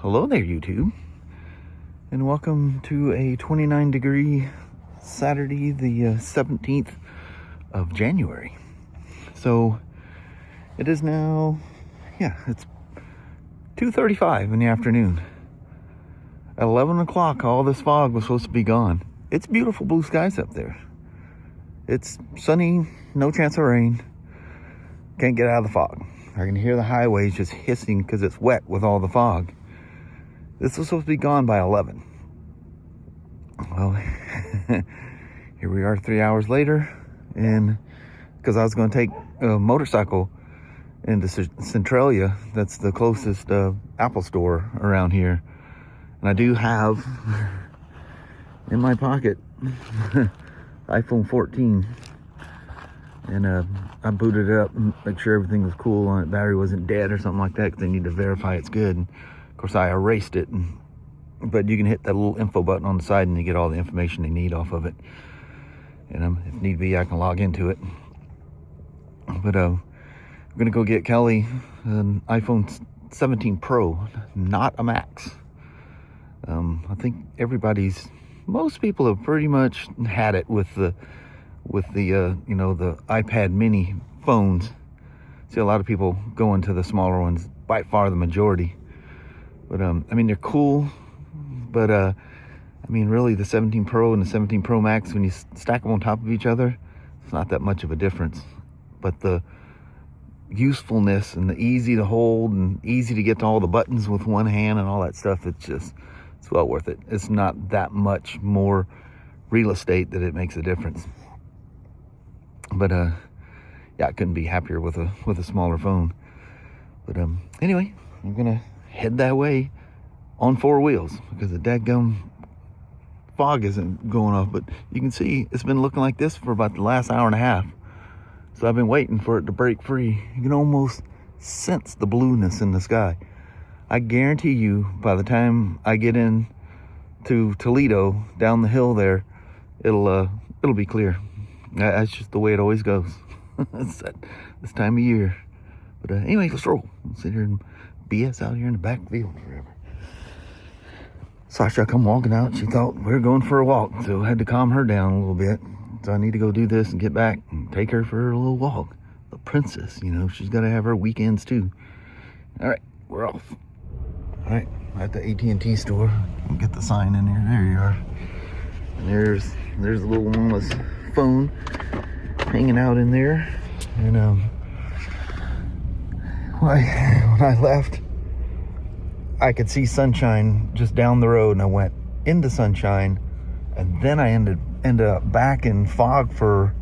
Hello there, YouTube, and welcome to a 29-degree Saturday, the 17th of January. So it is now, it's 2:35 in the afternoon. At 11 o'clock, all this fog was supposed to be gone. It's beautiful blue skies up there. It's sunny, no chance of rain. Can't get out of the fog. I can hear the highways just hissing because it's wet with all the fog. This was supposed to be gone by 11. Well, here we are 3 hours later, and because I was going to take a motorcycle into Centralia, that's the closest Apple store around here, and I do have in my pocket iPhone 14, and I booted it up and make sure everything was cool on it, battery wasn't dead or something like that, because they need to verify it's good. And of course, I erased it, but you can hit that little info button on the side and you get all the information they need off of it. And if need be, I can log into it. But I'm gonna go get Kelly an iPhone 17 Pro, not a Max. I think most people have pretty much had it with the the iPad mini phones. See a lot of people going to the smaller ones, by far the majority. But they're cool, but really the 17 Pro and the 17 Pro Max, when you stack them on top of each other, it's not that much of a difference. But the usefulness and the easy to hold and easy to get to all the buttons with one hand and all that stuff, it's well worth it. It's not that much more real estate that it makes a difference. But I couldn't be happier with a smaller phone. But anyway, I'm gonna head that way on four wheels because the dadgum fog isn't going off. But you can see it's been looking like this for about the last hour and a half. So I've been waiting for it to break free. You can almost sense the blueness in the sky. I guarantee you, by the time I get in to Toledo, down the hill there, it'll be clear. That's just the way it always goes. It's this time of year. But anyway, let's roll. We'll sit here and BS out here in the back field forever. Sasha come walking out. She thought we were going for a walk, so I had to calm her down a little bit. So I need to go do this and get back and take her for a little walk. The princess, she's got to have her weekends too. All right, we're off. All right, at the AT&T store. We'll get the sign in here. There you are. And there's the little mama's phone hanging out in there. And when I left, I could see sunshine just down the road, and I went into sunshine, and then I ended up back in fog for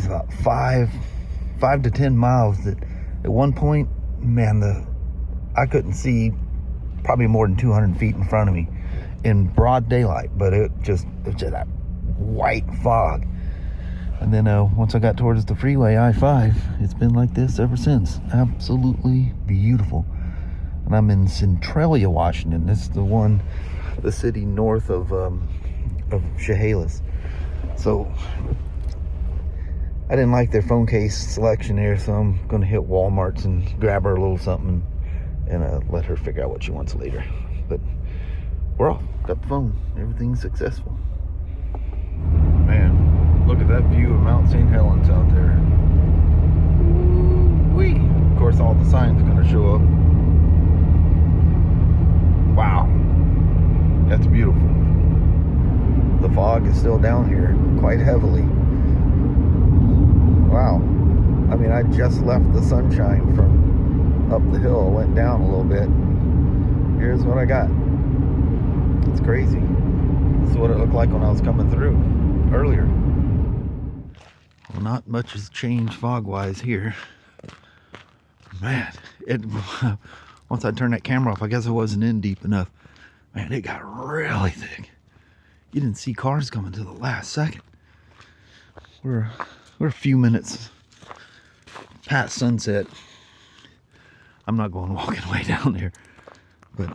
about 5 to 10 miles. That at one point, man, I couldn't see probably more than 200 feet in front of me in broad daylight, but it was just that white fog. And then once I got towards the freeway, I-5, it's been like this ever since. Absolutely beautiful. And I'm in Centralia, Washington. This is the city north of Chehalis. So I didn't like their phone case selection there, so I'm going to hit Walmart's and grab her a little something and let her figure out what she wants later. But we're off. Got the phone. Everything's successful. Man. Look at that view of Mount St. Helens out there. Whee! Of course, all the signs are going to show up. Wow. That's beautiful. The fog is still down here quite heavily. Wow. I just left the sunshine from up the hill. I went down a little bit. Here's what I got. It's crazy. This is what it looked like when I was coming through earlier. Well, not much has changed fog-wise here. Man, once I turned that camera off, I guess I wasn't in deep enough. Man, it got really thick. You didn't see cars coming to the last second. We're a few minutes past sunset. I'm not going walking way down there, but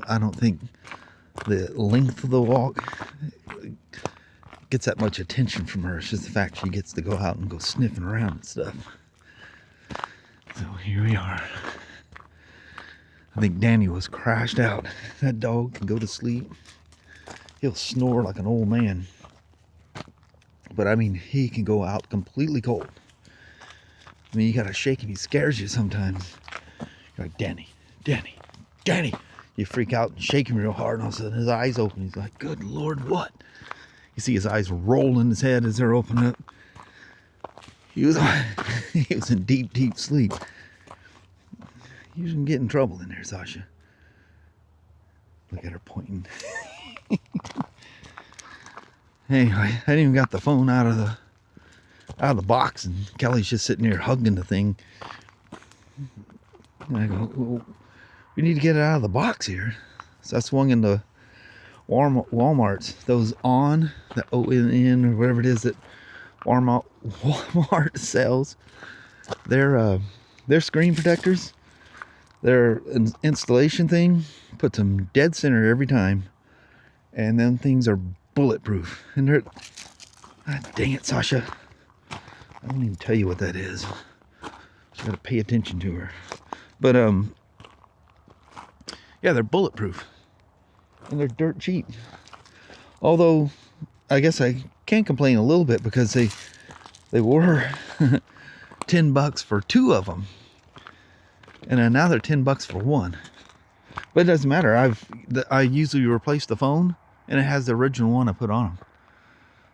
I don't think the length of the walk gets that much attention from her. It's just the fact she gets to go out and go sniffing around and stuff. So here we are. I think Danny was crashed out. That dog can go to sleep. He'll snore like an old man. But I mean, he can go out completely cold. I mean, you gotta shake him. He scares you sometimes. You're like, Danny, Danny, Danny. You freak out and shake him real hard, and all of a sudden his eyes open. He's like, good Lord, what? You see his eyes roll in his head as they're opening up. He was in deep, deep sleep. You shouldn't get in trouble in there, Sasha. Look at her pointing. Anyway, I hadn't even got the phone out of the box, and Kelly's just sitting there hugging the thing. And I go, well, we need to get it out of the box here. So I swung into Walmart's. Those the ONN or whatever it is that Walmart sells. They're screen protectors. Their installation thing puts them dead center every time. And them things are bulletproof. And they're... God dang it, Sasha. I don't even tell you what that is. Just gotta pay attention to her. But, yeah, they're bulletproof. And they're dirt cheap. Although, I guess I can complain a little bit because they were $10 for 2 of them. And now they're $10 for 1. But it doesn't matter. I usually replace the phone, and it has the original one I put on them.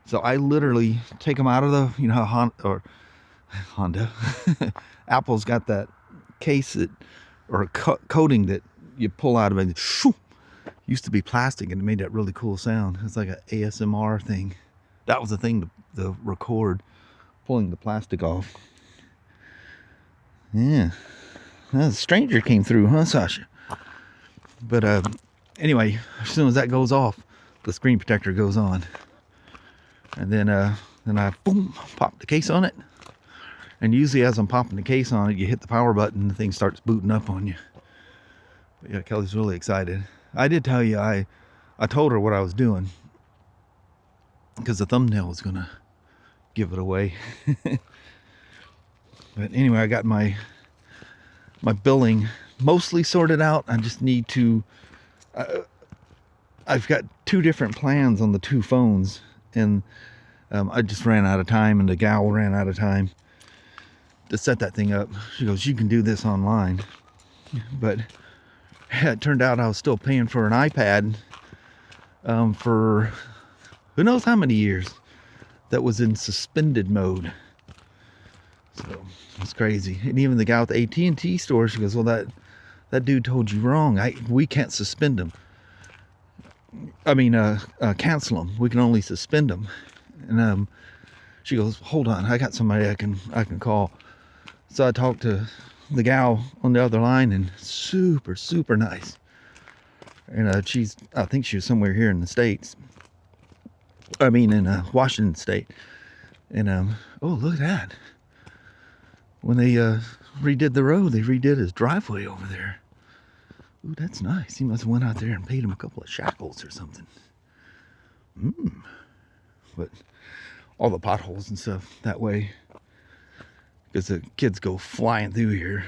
So I literally take them out of the, you know, Honda. Apple's got that case or coating that you pull out of it. Shoo! Used to be plastic, and it made that really cool sound. It's like an ASMR thing. That was the thing to record, pulling the plastic off. Yeah. Well, the stranger came through, huh, Sasha? But anyway, as soon as that goes off, the screen protector goes on. And then I boom, pop the case on it. And usually as I'm popping the case on it, you hit the power button, the thing starts booting up on you. But yeah, Kelly's really excited. I did tell you, I told her what I was doing, because the thumbnail was gonna give it away. But anyway, I got my billing mostly sorted out. I just need to, I've got 2 different plans on the 2 phones, and I just ran out of time, and the gal ran out of time to set that thing up. She goes, you can do this online. But it turned out I was still paying for an iPad for who knows how many years that was in suspended mode. So it's crazy. And even the guy at the AT&T store, she goes, well, that dude told you wrong. We can't suspend them. I mean, cancel them. We can only suspend them. And she goes, hold on, I got somebody I can call. So I talked to the gal on the other line, and super, super nice. And I think she was somewhere here in the States. I mean, in Washington State. And, oh, look at that. When they redid the road, they redid his driveway over there. Ooh, that's nice. He must have went out there and paid him a couple of shackles or something. But all the potholes and stuff that way, because the kids go flying through here.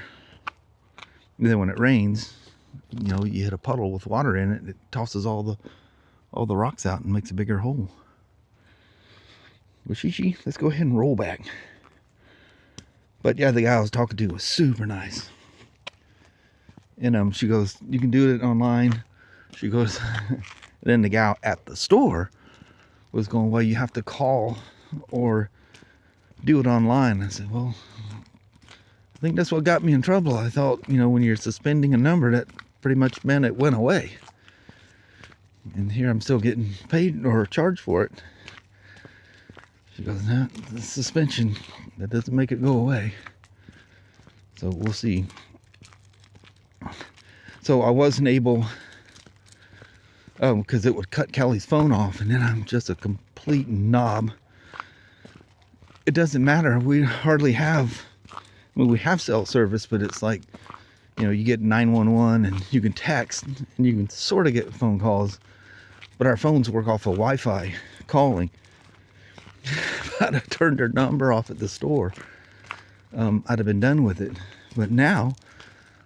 And then when it rains, you know, you hit a puddle with water in it, it tosses all the rocks out and makes a bigger hole. Well, Shishi, let's go ahead and roll back. But yeah, the guy I was talking to was super nice. And she goes, you can do it online. She goes, then the gal at the store was going, well, you have to call or do it online. I said, well, I think that's what got me in trouble. I thought, you know, when you're suspending a number, that pretty much meant it went away. And here I'm still getting paid or charged for it. She goes, no, the suspension, that doesn't make it go away. So we'll see. So I wasn't able, because it would cut Kelly's phone off, and then I'm just a complete knob. It doesn't matter. We hardly have, I mean, we have cell service, but it's like, you know, you get 911 and you can text and you can sort of get phone calls, but our phones work off of Wi-Fi calling. If I'd have turned her number off at the store, I'd have been done with it. But now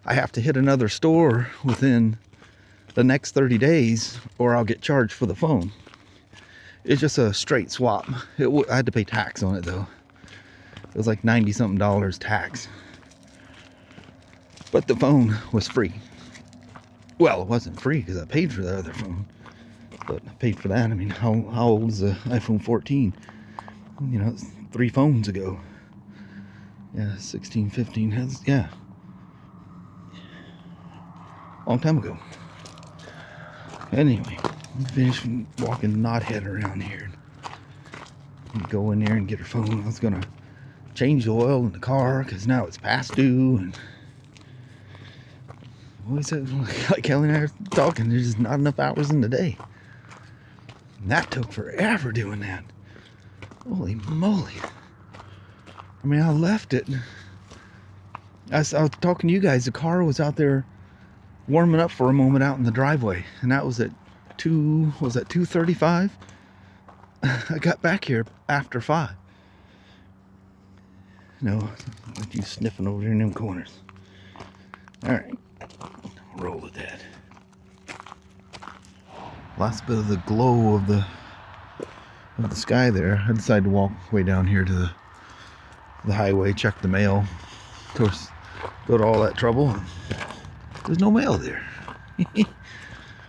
I have to hit another store within the next 30 days or I'll get charged for the phone. It's just a straight swap. I had to pay tax on it though. It was like 90 something dollars tax. But the phone was free. Well, it wasn't free because I paid for the other phone. But I paid for that. I mean, how old is the iPhone 14? You know, it's 3 phones ago. Yeah, 16, 15. Yeah. Long time ago. Anyway, I'm finished walking knothead around here. Go in there and get her phone. I was going to change the oil in the car because now it's past due. And what is it? Like Kelly and I are talking, there's just not enough hours in the day. And that took forever doing that. Holy moly. I mean, I left it. I was talking to you guys. The car was out there warming up for a moment out in the driveway. And that was at 2:35? I got back here after 5. No, with you sniffing over there in them corners. Alright. Roll with that. Last bit of the glow of the sky there. I decided to walk way down here to the highway, check the mail. Of course, go to all that trouble. And there's no mail there.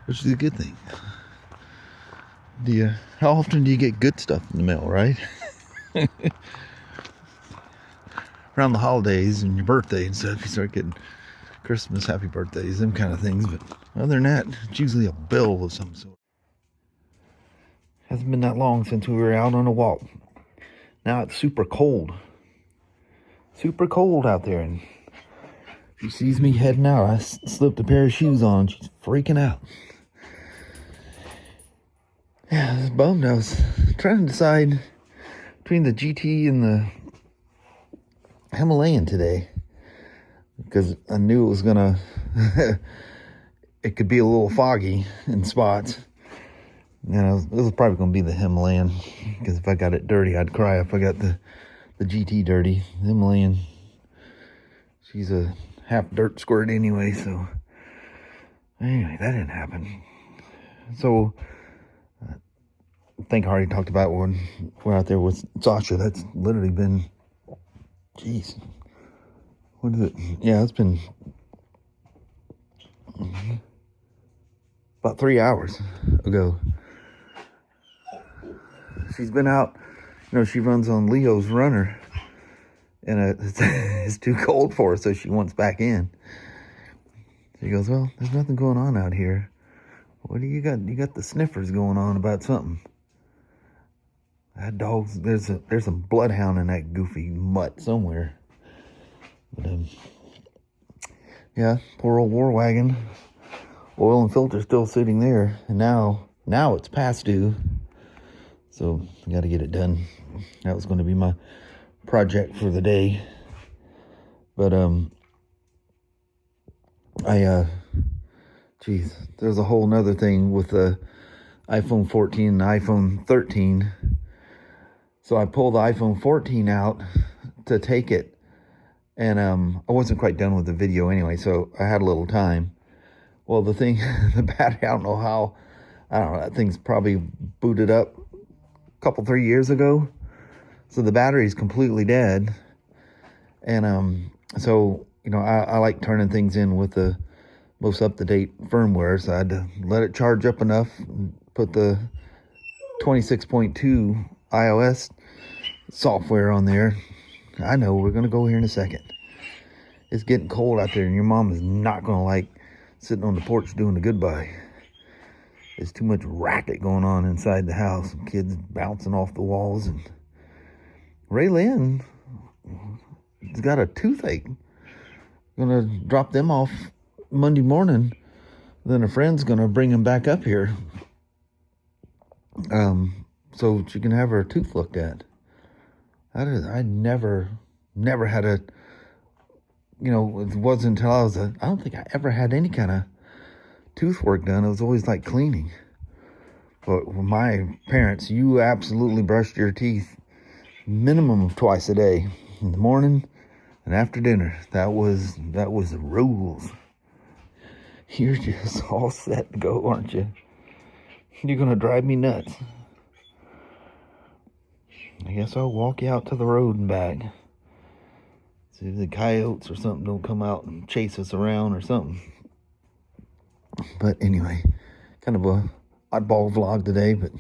Which is a good thing. How often do you get good stuff in the mail, right? Around the holidays and your birthday and stuff, you start getting Christmas, happy birthdays, them kind of things. But other than that, it's usually a bill of some sort. Hasn't been that long since we were out on a walk. Now it's super cold. Super cold out there. And she sees me heading out. I slipped a pair of shoes on. She's freaking out. Yeah, I was bummed. I was trying to decide between the GT and the Himalayan today. Because I knew it was gonna, it could be a little foggy in spots. And it was probably gonna be the Himalayan. Because if I got it dirty, I'd cry if I got the GT dirty. The Himalayan, she's a half dirt squirt anyway, so. Anyway, that didn't happen. So, I think I already talked about when we're out there with Sasha. That's literally been, jeez. What is it? Yeah, it's been about 3 hours ago. She's been out, you know, she runs on Leo's runner. And it's too cold for her, so she wants back in. She goes, well, there's nothing going on out here. What do you got? You got the sniffers going on about something. That dog's, there's a bloodhound in that goofy mutt somewhere. But, yeah, poor old war wagon. Oil and filter still sitting there. And now it's past due. So, I got to get it done. That was going to be my project for the day. But, geez, there's a whole nother thing with the iPhone 14 and the iPhone 13. So I pulled the iPhone 14 out to take it. And I wasn't quite done with the video anyway, so I had a little time. Well, the thing, the battery, I don't know, that thing's probably booted up a couple, 3 years ago. So the battery's completely dead. And so, you know, I like turning things in with the most up-to-date firmware. So I had to let it charge up enough, and put the 26.2 iOS software on there. I know, we're going to go here in a second. It's getting cold out there, and your mom is not going to like sitting on the porch doing the goodbye. There's too much racket going on inside the house. Kids bouncing off the walls. And Raylynn has got a toothache. Gonna drop them off Monday morning. Then a friend's gonna bring them back up here. So she can have her tooth looked at. I never had a, you know, it wasn't until I don't think I ever had any kind of tooth work done. It was always like cleaning. But with my parents, you absolutely brushed your teeth minimum of twice a day. In the morning, and And after dinner, that was the rules. You're just all set to go, aren't you? You're gonna drive me nuts. I guess I'll walk you out to the road and back. See if the coyotes or something don't come out and chase us around or something. But anyway, kind of a oddball vlog today, but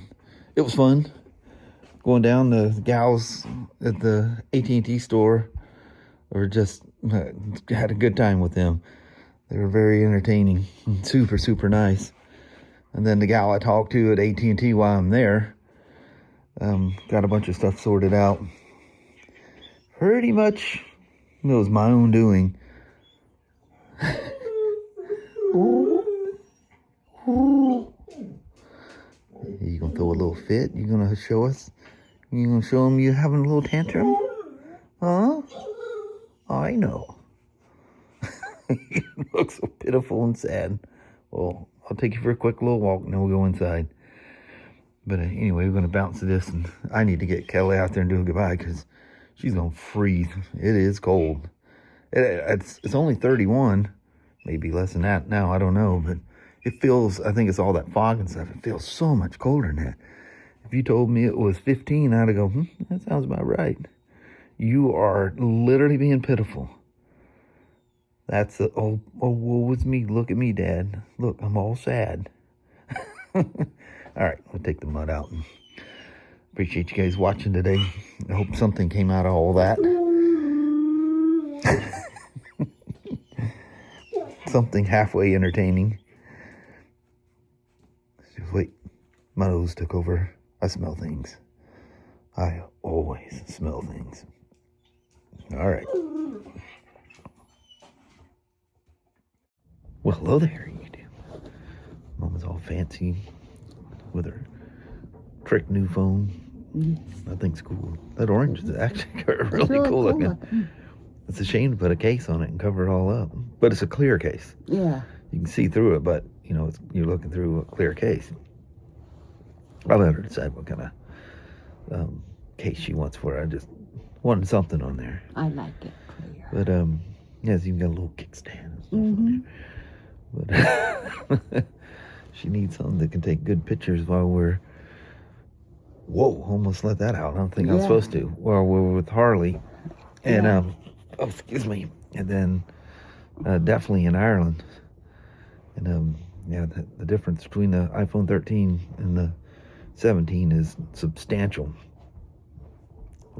it was fun. Going down, the gals at the AT&T store or just had a good time with them. They were very entertaining and super, super nice. And then the gal I talked to at AT&T while I'm there, got a bunch of stuff sorted out. Pretty much it was my own doing. You gonna throw a little fit? You gonna show us? You gonna show them you having a little tantrum? Huh? I know. You look so pitiful and sad. Well, I'll take you for a quick little walk and then we'll go inside. But anyway, we're going to bounce to this, and I need to get Kelly out there and do a goodbye because she's going to freeze. It is cold. It's only 31, maybe less than that now, I don't know. But it feels, I think it's all that fog and stuff. It feels so much colder than that. If you told me it was 15, I'd go, that sounds about right. You are literally being pitiful. That's oh, woe is me. Look at me, Dad. Look, I'm all sad. All right, we'll take the mud out. Appreciate you guys watching today. I hope something came out of all that. Something halfway entertaining. Just wait, my nose took over. I smell things. I always smell things. All right. Well, hello there, YouTube. Mama's all fancy with her trick new phone. Yes. That thing's cool. That orange is actually really cool looking. It's a shame to put a case on it and cover it all up. But it's a clear case. Yeah. You can see through it, but, you know, you're looking through a clear case. I'll let her decide what kind of case she wants for it. I just wanted something on there. I like it clear. But, yeah, it's even got a little kickstand and stuff on there. But she needs something that can take good pictures while we're... Whoa, almost let that out. I don't think I was supposed to. While we're with Harley. And, oh, excuse me. And then definitely in Ireland. And, yeah, the difference between the iPhone 13 and the 17 is substantial.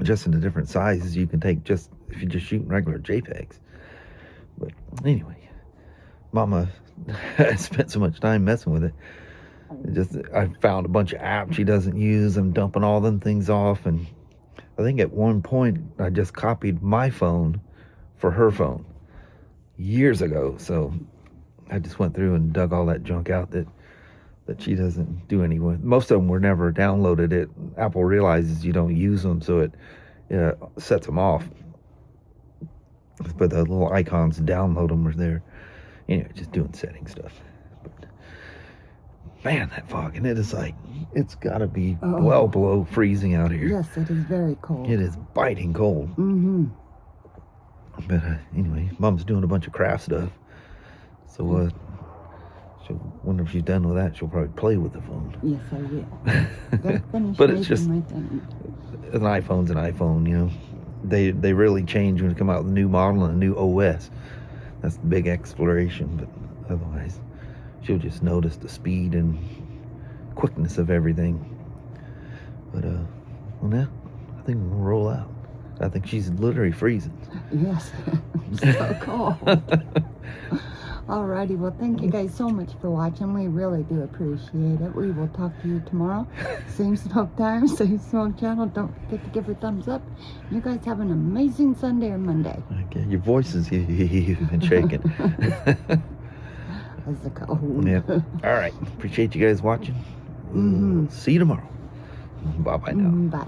Just in the different sizes you can take just if you're just shooting regular JPEGs. But anyway, Mama spent so much time messing with it. I found a bunch of apps she doesn't use. I'm dumping all them things off, and I think at one point I just copied my phone for her phone years ago. So I just went through and dug all that junk out that she doesn't do anyway. Most of them were never downloaded. Apple realizes you don't use them, so it sets them off. But the little icons to download them are there. Anyway, just doing setting stuff. But man, that fog, and it is like, it's got to be well below freezing out here. Yes, it is very cold. It is biting cold. Mm-hmm. But anyway, Mom's doing a bunch of craft stuff. So she'll wonder if she's done with that. She'll probably play with the phone. Yes, I will. But it's just an iPhone's an iPhone, you know. They really change when they come out with a new model and a new OS. That's the big exploration. But otherwise, she'll just notice the speed and quickness of everything. But well, now I think we'll roll out. I think she's literally freezing. Yes, so cold. Alrighty, well, thank you guys so much for watching. We really do appreciate it. We will talk to you tomorrow. Same Smoak time, same Smoak channel. Don't forget to give her a thumbs up. You guys have an amazing Sunday or Monday. Okay, your voice is been shaking. That's the cold. Yeah. All right. Appreciate you guys watching. See you tomorrow. Bye-bye now. Bye.